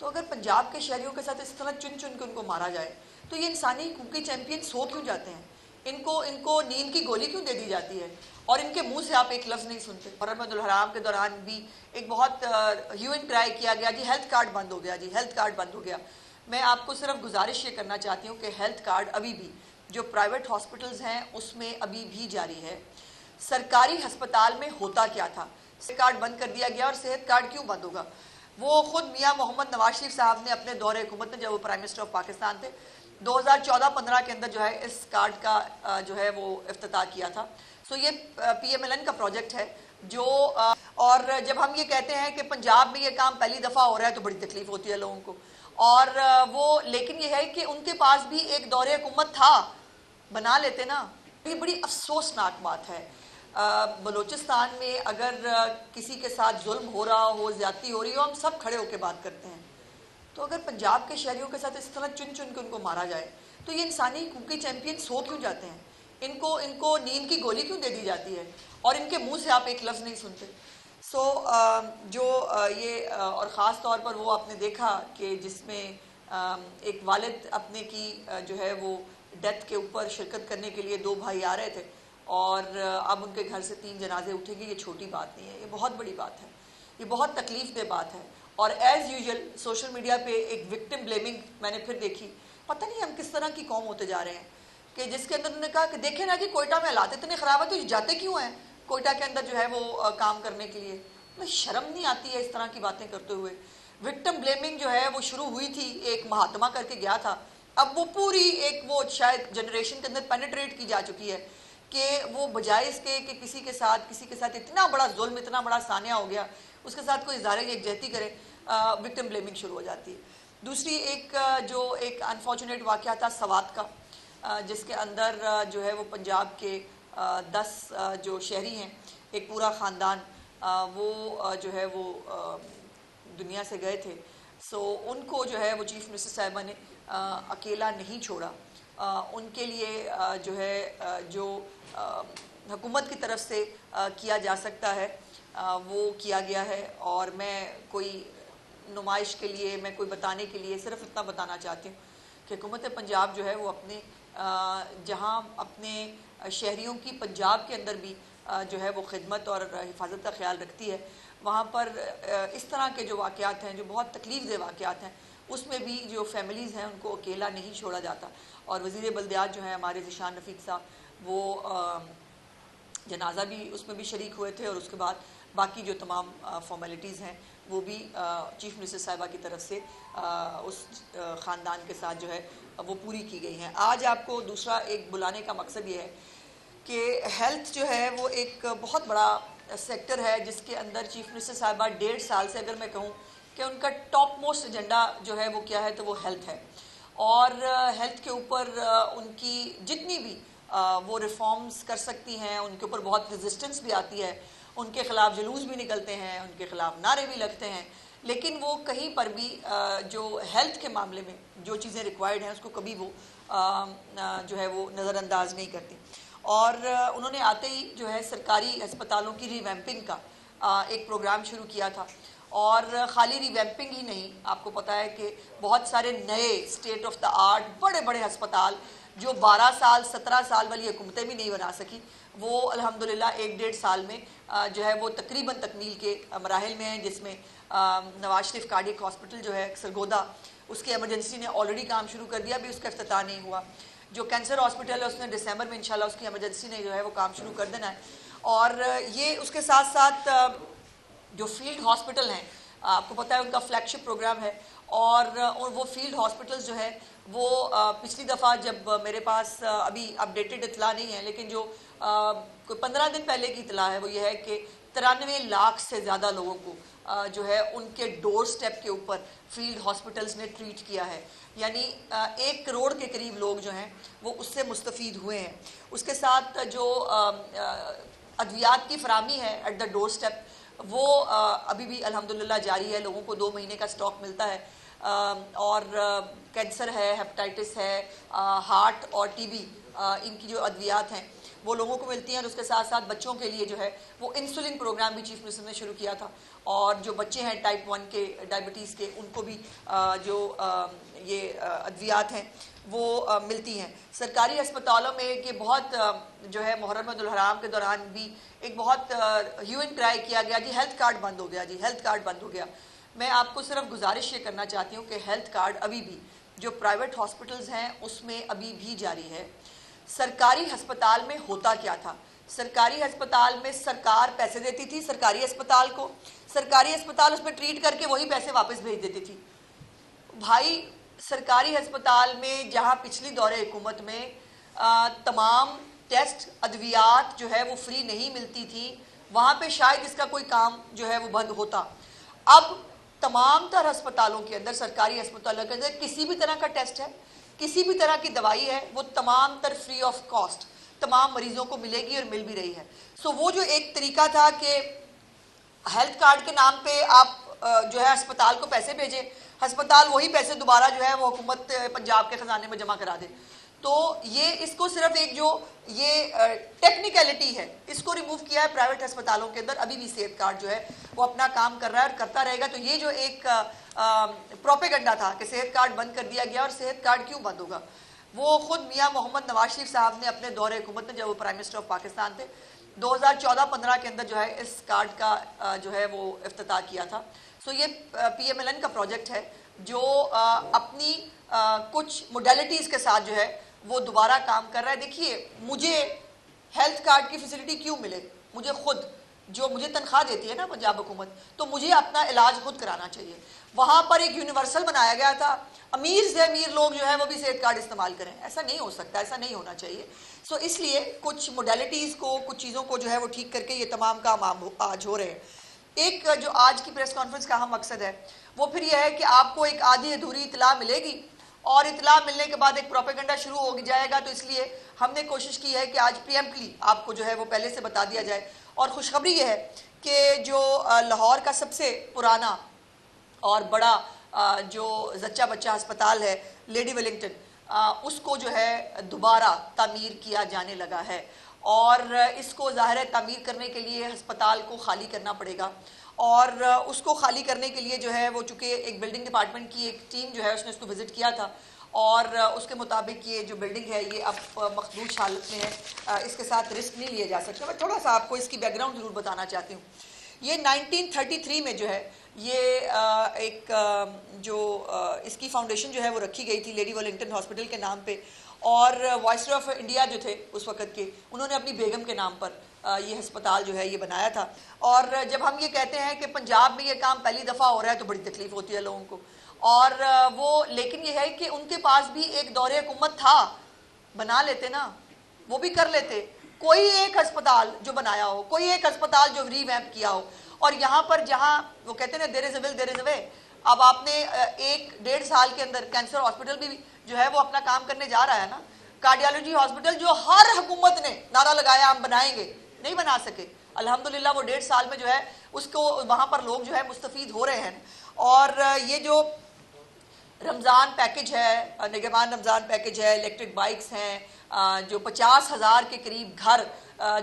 تو اگر پنجاب کے شہریوں کے ساتھ اس طرح چن چن کے ان کو مارا جائے تو یہ انسانی حقوقی چیمپئن سو کیوں جاتے ہیں؟ ان کو نیند کی گولی کیوں دے دی جاتی ہے اور ان کے منہ سے آپ ایک لفظ نہیں سنتے؟ حرمت الحرام کے دوران بھی ایک بہت ہیو اینڈ کرائی کیا گیا، جی ہیلتھ کارڈ بند ہو گیا، جی ہیلتھ کارڈ بند ہو گیا۔ میں آپ کو صرف گزارش یہ کرنا چاہتی ہوں کہ ہیلتھ کارڈ ابھی بھی جو پرائیویٹ ہاسپٹلز ہیں اس میں ابھی بھی جاری ہے۔ سرکاری ہسپتال میں ہوتا کیا تھا؟ صحت کارڈ بند کر دیا گیا، اور صحت کارڈ کیوں بند ہوگا؟ وہ خود میاں محمد نواز شریف صاحب نے اپنے دور حکومت میں، جب وہ پرائم منسٹر آف پاکستان تھے، 2014-15 کے اندر جو ہے اس کارڈ کا جو ہے وہ افتتاح کیا تھا۔ سو یہ پی ایم ایل این کا پروجیکٹ ہے جو اور جب ہم یہ کہتے ہیں کہ پنجاب میں یہ کام پہلی دفعہ ہو رہا ہے تو بڑی تکلیف ہوتی ہے لوگوں کو، اور وہ لیکن یہ ہے کہ ان کے پاس بھی ایک دور حکومت تھا، بنا لیتے نا۔ یہ بڑی افسوسناک بات ہے۔ بلوچستان میں اگر کسی کے ساتھ ظلم ہو رہا ہو، زیادتی ہو رہی ہو، ہم سب کھڑے ہو کے بات کرتے ہیں۔ تو اگر پنجاب کے شہریوں کے ساتھ اس طرح چن چن کے ان کو مارا جائے تو یہ انسانی حقوقی چیمپئن سو کیوں جاتے ہیں؟ ان کو نیند کی گولی کیوں دے دی جاتی ہے اور ان کے منہ سے آپ ایک لفظ نہیں سنتے؟ سو جو یہ اور خاص طور پر وہ آپ نے دیکھا کہ جس میں ایک والد اپنے کی جو ہے وہ ڈیتھ کے اوپر شرکت کرنے کے لیے 2 بھائی آ رہے تھے، اور اب ان کے گھر سے 3 جنازے اٹھیں گے۔ یہ چھوٹی بات نہیں ہے، یہ بہت بڑی بات ہے، یہ بہت تکلیف دہ بات ہے۔ اور ایز یوزول سوشل میڈیا پہ ایک وکٹم بلیمنگ میں نے پھر دیکھی۔ پتہ نہیں ہم کس طرح کی قوم ہوتے جا رہے ہیں کہ جس کے اندر انہوں نے کہا کہ دیکھیں نا جی کوئٹہ میں حالات اتنے خراب ہے تو جاتے کیوں ہیں کوئٹہ کے اندر جو ہے وہ کام کرنے کے لیے؟ شرم نہیں آتی ہے اس طرح کی باتیں کرتے ہوئے؟ وکٹم بلیمنگ جو ہے وہ شروع ہوئی تھی، ایک مہاتما کر کے گیا تھا، اب وہ پوری ایک وہ شاید جنریشن کے اندر پینیٹریٹ کی جا چکی ہے کہ وہ بجائے اس کے کہ کسی کے ساتھ اتنا بڑا ظلم، اتنا بڑا سانحہ ہو گیا، اس کے ساتھ کوئی اظہار یکجہتی کرے، وکٹم بلیمنگ شروع ہو جاتی ہے۔ دوسری ایک انفارچونیٹ واقعہ تھا سوات کا، جس کے اندر جو ہے وہ پنجاب کے 10 جو شہری ہیں، ایک پورا خاندان، وہ جو ہے وہ دنیا سے گئے تھے۔ سو ان کو جو ہے وہ چیف منسٹر صاحبہ نے اکیلا نہیں چھوڑا، ان کے لیے جو ہے جو حکومت کی طرف سے کیا جا سکتا ہے وہ کیا گیا ہے۔ اور میں کوئی نمائش کے لیے، میں کوئی بتانے کے لیے صرف اتنا بتانا چاہتی ہوں کہ حکومت پنجاب جو ہے وہ اپنے جہاں اپنے شہریوں کی پنجاب کے اندر بھی جو ہے وہ خدمت اور حفاظت کا خیال رکھتی ہے، وہاں پر اس طرح کے جو واقعات ہیں، جو بہت تکلیف دہ واقعات ہیں، اس میں بھی جو فیملیز ہیں ان کو اکیلا نہیں چھوڑا جاتا۔ اور وزیر بلدیات جو ہیں ہمارے ذیشان رفیق صاحب، وہ جنازہ بھی اس میں بھی شریک ہوئے تھے، اور اس کے بعد باقی جو تمام فارمیلٹیز ہیں وہ بھی چیف منسٹر صاحبہ کی طرف سے اس خاندان کے ساتھ جو ہے وہ پوری کی گئی ہیں۔ آج آپ کو دوسرا ایک بلانے کا مقصد یہ ہے کہ ہیلتھ جو ہے وہ ایک بہت بڑا سیکٹر ہے جس کے اندر چیف منسٹر صاحبہ 1.5 سال سے، اگر میں کہوں کہ ان کا ٹاپ موسٹ ایجنڈا جو ہے وہ کیا ہے تو وہ ہیلتھ ہے، اور ہیلتھ کے اوپر ان کی جتنی بھی وہ ریفارمز کر سکتی ہیں، ان کے اوپر بہت ریزسٹنس بھی آتی ہے، ان کے خلاف جلوس بھی نکلتے ہیں، ان کے خلاف نعرے بھی لگتے ہیں، لیکن وہ کہیں پر بھی جو ہیلتھ کے معاملے میں جو چیزیں ریکوائرڈ ہیں اس کو کبھی وہ جو ہے وہ نظر انداز نہیں کرتی۔ اور انہوں نے آتے ہی جو ہے سرکاری ہسپتالوں کی ریویمپنگ کا ایک پروگرام شروع کیا تھا، اور خالی ریویمپنگ ہی نہیں، آپ کو پتہ ہے کہ بہت سارے نئے اسٹیٹ آف دا آرٹ بڑے بڑے ہسپتال جو 12 سال 17 سال والی حکومتیں بھی نہیں بنا سکی، وہ الحمدللہ 1.5 سال میں جو ہے وہ تقریباً تکمیل کے مراحل میں ہیں، جس میں نواز شریف کارڈیک ہاسپٹل جو ہے سرگودا، اس کی ایمرجنسی نے آلریڈی کام شروع کر دیا، ابھی اس کا افتتاح نہیں ہوا۔ جو کینسر ہاسپٹل ہے اس نے دسمبر میں انشاءاللہ اس کی ایمرجنسی نے جو ہے وہ کام شروع کر دینا ہے۔ اور یہ اس کے ساتھ ساتھ جو فیلڈ ہاسپٹل ہیں، آپ کو پتہ ہے ان کا فلیگ شپ پروگرام ہے، اور وہ فیلڈ ہاسپٹلز جو ہے وہ پچھلی دفعہ جب میرے پاس ابھی اپڈیٹڈ اطلاع نہیں ہے، لیکن جو کوئی 15 دن پہلے کی اطلاع ہے وہ یہ ہے کہ 93 لاکھ سے زیادہ لوگوں کو جو ہے ان کے ڈور سٹیپ کے اوپر فیلڈ ہاسپٹلز نے ٹریٹ کیا ہے، یعنی 1 کروڑ کے قریب لوگ جو ہیں وہ اس سے مستفید ہوئے ہیں۔ اس کے ساتھ جو ادویات کی فراہمی ہے ایٹ دا ڈور سٹیپ، وہ ابھی بھی الحمدللہ جاری ہے، لوگوں کو 2 مہینے کا سٹاک ملتا ہے، اور کینسر ہے، ہیپاٹائٹس ہے، ہارٹ اور ٹی بی، ان کی جو ادویات ہیں وہ لوگوں کو ملتی ہیں، اور اس کے ساتھ ساتھ بچوں کے لیے جو ہے وہ انسولن پروگرام بھی چیف منسٹر نے شروع کیا تھا، اور جو بچے ہیں ٹائپ 1 کے ڈائبٹیز کے، ان کو بھی جو یہ ادویات ہیں وہ ملتی ہیں۔ سرکاری ہسپتالوں میں ایک یہ بہت جو ہے محرم الحرام کے دوران بھی ایک بہت ہیو اینڈ کرائی کیا گیا، جی ہیلتھ کارڈ بند ہو گیا، جی ہیلتھ کارڈ بند ہو گیا۔ میں آپ کو صرف گزارش یہ کرنا چاہتی ہوں کہ ہیلتھ کارڈ ابھی بھی جو پرائیویٹ ہاسپٹلز ہیں اس میں ابھی بھی جاری ہے۔ سرکاری ہسپتال میں ہوتا کیا تھا؟ سرکاری ہسپتال میں سرکار پیسے دیتی تھی سرکاری ہسپتال کو، سرکاری ہسپتال اس میں ٹریٹ کر کے وہی پیسے واپس بھیج دیتی تھی۔ بھائی سرکاری ہسپتال میں جہاں پچھلی دور حکومت میں تمام ٹیسٹ ادویات جو ہے وہ فری نہیں ملتی تھی، وہاں پہ شاید اس کا کوئی کام جو ہے وہ بند ہوتا۔ اب تمام تر ہسپتالوں کے اندر، سرکاری ہسپتالوں کے اندر کسی بھی طرح کا ٹیسٹ ہے، کسی بھی طرح کی دوائی ہے، وہ تمام تر فری آف کاسٹ تمام مریضوں کو ملے گی اور مل بھی رہی ہے۔ سو وہ جو ایک طریقہ تھا کہ ہیلتھ کارڈ کے نام پہ آپ جو ہے ہسپتال کو پیسے بھیجیں، ہسپتال وہی پیسے دوبارہ جو ہے وہ حکومت پنجاب کے خزانے میں جمع کرا دے، تو یہ اس کو صرف ایک جو یہ ٹیکنیکلٹی ہے اس کو ریموو کیا ہے پرائیویٹ ہسپتالوں کے اندر۔ ابھی بھی صحت کارڈ جو ہے وہ اپنا کام کر رہا ہے اور کرتا رہے گا۔ تو یہ جو ایک پروپیگنڈا تھا کہ صحت کارڈ بند کر دیا گیا، اور صحت کارڈ کیوں بند ہوگا، وہ خود میاں محمد نواز شریف صاحب نے اپنے دور حکومت میں، جب وہ پرائم منسٹر آف پاکستان تھے، 2014-15 کے اندر جو ہے اس کارڈ کا جو ہے وہ افتتاح کیا تھا۔ سو یہ PMLN کا پروجیکٹ ہے جو اپنی کچھ موڈیلٹیز کے ساتھ جو ہے وہ دوبارہ کام کر رہا ہے۔ دیکھیے مجھے ہیلتھ کارڈ کی فیسلٹی کیوں ملے، مجھے خود جو مجھے تنخواہ دیتی ہے نا پنجاب حکومت، تو مجھے اپنا علاج خود کرانا چاہیے۔ وہاں پر ایک یونیورسل بنایا گیا تھا، امیر سے امیر لوگ جو ہے وہ بھی صحت کارڈ استعمال کریں، ایسا نہیں ہو سکتا، ایسا نہیں ہونا چاہیے۔ سو اس لیے کچھ موڈیلٹیز کو، کچھ چیزوں کو جو ہے وہ ٹھیک کر کے یہ تمام کام آج ہو رہے ہیں۔ ایک جو آج کی پریس کانفرنس کا اہم مقصد ہے وہ پھر یہ ہے کہ آپ کو ایک آدھی ادھوری اطلاع ملے گی، اور اطلاع ملنے کے بعد ایک پروپیگنڈا شروع ہو جائے گا، تو اس لیے ہم نے کوشش کی ہے کہ آج پریمپٹلی آپ کو جو ہے وہ پہلے سے بتا دیا جائے۔ اور خوشخبری یہ ہے کہ جو لاہور کا سب سے پرانا اور بڑا جو زچہ بچہ ہسپتال ہے لیڈی ویلنگٹن، اس کو جو ہے دوبارہ تعمیر کیا جانے لگا ہے، اور اس کو ظاہر ہے تعمیر کرنے کے لیے ہسپتال کو خالی کرنا پڑے گا، اور اس کو خالی کرنے کے لیے جو ہے وہ چونکہ ایک بلڈنگ ڈپارٹمنٹ کی ایک ٹیم جو ہے اس نے اس کو وزٹ کیا تھا، اور اس کے مطابق یہ جو بلڈنگ ہے یہ اب مخدوش حالت میں ہے، اس کے ساتھ رسک نہیں لیے جا سکتے۔ میں تھوڑا سا آپ کو اس کی بیک گراؤنڈ ضرور بتانا چاہتی ہوں۔ یہ 1933 میں جو ہے یہ ایک جو اس کی فاؤنڈیشن جو ہے وہ رکھی گئی تھی لیڈی ویلنگٹن ہاسپٹل کے نام پہ، اور وائسرائے آف انڈیا جو تھے اس وقت کے، انہوں نے اپنی بیگم کے نام پر یہ ہسپتال جو ہے یہ بنایا تھا۔ اور جب ہم یہ کہتے ہیں کہ پنجاب میں یہ کام پہلی دفعہ ہو رہا ہے تو بڑی تکلیف ہوتی ہے لوگوں کو، اور وہ لیکن یہ ہے کہ ان کے پاس بھی ایک دور حکومت تھا، بنا لیتے نا، وہ بھی کر لیتے، کوئی ایک ہسپتال جو بنایا ہو، کوئی ایک ہسپتال جو ری ویمپ کیا ہو۔ اور یہاں پر جہاں وہ کہتے ہیں نا دیر از اے ول دیر از اے وے، اب آپ نے 1-1.5 سال کے اندر کینسر ہاسپٹل بھی جو ہے وہ اپنا کام کرنے جا رہا ہے نا، کارڈیالوجی ہاسپٹل جو ہر حکومت نے نعرہ لگایا ہم بنائیں گے، نہیں بنا سکے، الحمدللہ وہ 1.5 سال میں جو ہے اس کو وہاں پر لوگ جو ہے مستفید ہو رہے ہیں۔ اور یہ جو رمضان پیکج ہے، نگہبان رمضان پیکج ہے، الیکٹرک بائکس ہیں، جو 50,000 کے قریب گھر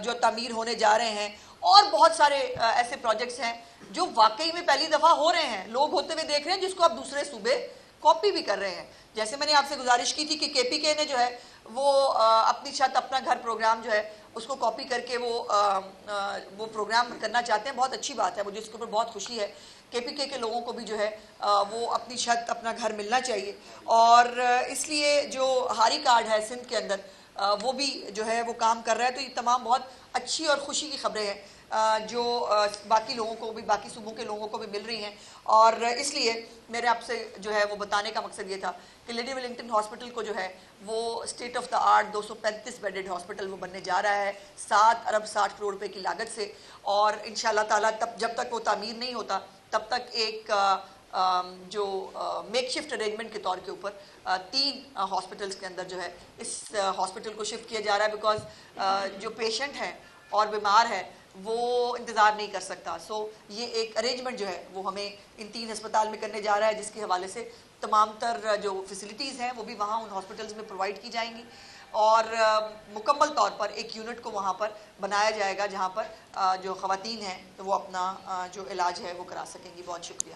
جو تعمیر ہونے جا رہے ہیں، اور بہت سارے ایسے پروجیکٹس ہیں جو واقعی میں پہلی دفعہ ہو رہے ہیں، لوگ ہوتے ہوئے دیکھ رہے ہیں، جس کو اب دوسرے صوبے کاپی بھی کر رہے ہیں۔ جیسے میں نے آپ سے گزارش کی تھی کہ KPK نے جو ہے وہ اپنی چھت اپنا گھر پروگرام جو ہے اس کو کاپی کر کے وہ پروگرام کرنا چاہتے ہیں، بہت اچھی بات ہے، مجھے اس کے اوپر بہت خوشی ہے۔ KPK کے لوگوں کو بھی جو ہے وہ اپنی چھت اپنا گھر ملنا چاہیے، اور اس لیے جو ہاری کارڈ ہے سندھ کے اندر وہ بھی جو ہے وہ کام کر رہا ہے۔ تو یہ تمام بہت اچھی اور خوشی کی خبریں ہیں جو باقی لوگوں کو بھی، باقی صوبوں کے لوگوں کو بھی مل رہی ہیں، اور اس لیے میرے آپ سے جو ہے وہ بتانے کا مقصد یہ تھا کہ لیڈی ویلنگٹن ہاسپٹل کو جو ہے وہ state of the art 235 bedded hospital وہ بننے جا رہا ہے 7 ارب 60 کروڑ روپے کی لاگت سے، اور انشاءاللہ تعالیٰ جب تک وہ تعمیر نہیں ہوتا تب تک ایک جو میک شفٹ ارینجمنٹ کے طور کے اوپر 3 ہاسپٹلز کے اندر جو ہے اس ہاسپٹل کو شفٹ کیا جا رہا ہے، بیکاز جو پیشنٹ ہیں اور بیمار ہے وہ انتظار نہیں کر سکتا۔ سو یہ ایک ارینجمنٹ جو ہے وہ ہمیں ان 3 ہسپتال میں کرنے جا رہا ہے، جس کے حوالے سے تمام تر جو فیسلٹیز ہیں وہ بھی وہاں ان ہاسپٹلز میں پرووائڈ کی جائیں گی۔ اور مکمل طور پر ایک یونٹ کو وہاں پر بنایا جائے گا جہاں پر جو خواتین ہیں وہ اپنا جو علاج ہے وہ کرا سکیں گی. بہت شکریہ.